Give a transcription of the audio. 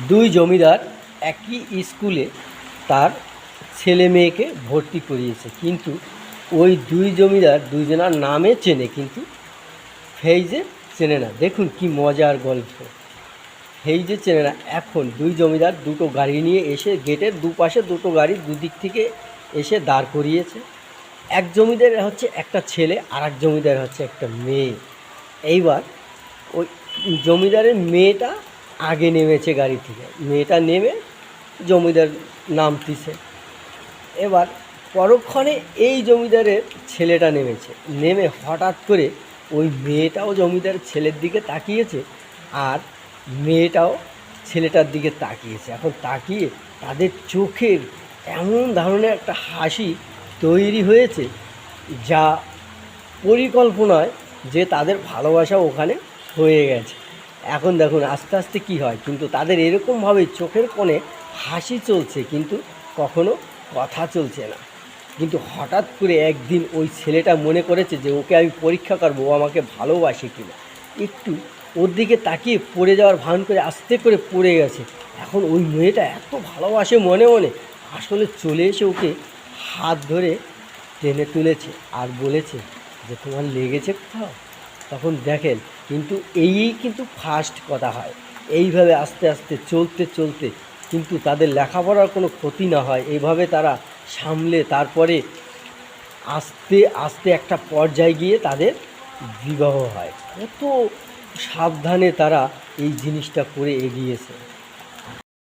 দুই জমিদার একই স্কুলে তার ছেলে মেয়েকে ভর্তি করিয়েছে, কিন্তু ওই দুই জমিদার দুইজনার নামে চেনে, কিন্তু ফেইজে চেনে না। দেখুন কি মজার গল্প। ফেইজে চেনে না। এখন দুই জমিদার দুটো গাড়ি নিয়ে এসে গেটের দুপাশে দুটো গাড়ি দুদিক থেকে এসে দাঁড় করিয়েছে। এক জমিদারের হচ্ছে একটা ছেলে, আর এক জমিদারের হচ্ছে একটা মেয়ে। এইবার ওই জমিদারের মেয়েটা আগে নেমেছে গাড়ি থেকে, মেয়েটা নেমে জমিদার নামতিছে। এবার পরক্ষণে এই জমিদারের ছেলেটা নেমেছে, নেমে হঠাৎ করে ওই মেয়েটাও জমিদারের ছেলের দিকে তাকিয়েছে, আর মেয়েটাও ছেলেটার দিকে তাকিয়েছে। এখন তাকিয়ে তাদের চোখের এমন ধরনের একটা হাসি তৈরি হয়েছে, যা পরিকল্পনায় যে তাদের ভালোবাসা ওখানে হয়ে গেছে। এখন দেখুন আস্তে আস্তে কী হয়, কিন্তু তাদের এরকমভাবে চোখের কোণে হাসি চলছে, কিন্তু কখনো কথা চলছে না। কিন্তু হঠাৎ করে একদিন ওই ছেলেটা মনে করেছে যে ওকে আমি পরীক্ষা করবো, ও আমাকে ভালোবাসে কিনা। একটু ওর দিকে তাকিয়ে পড়ে যাওয়ার ভান করে আস্তে করে পড়ে গেছে। এখন ওই মেয়েটা এত ভালোবাসে মনে মনে, আসলে চলে এসে ওকে হাত ধরে টেনে তুলেছে আর বলেছে যে তোমার লেগেছে কোথাও। তখন দেখেন, কিন্তু কিন্তু ফার্স্ট কথা হয়। এইভাবে আস্তে আস্তে চলতে চলতে কিন্তু তাদের লেখাপড়ার কোনো ক্ষতি না হয়, এইভাবে তারা সামলে তারপরে আস্তে আস্তে একটা পর্যায়ে গিয়ে তাদের বিবাহ হয়। কত সাবধানে তারা এই জিনিসটা করে এগিয়েছে।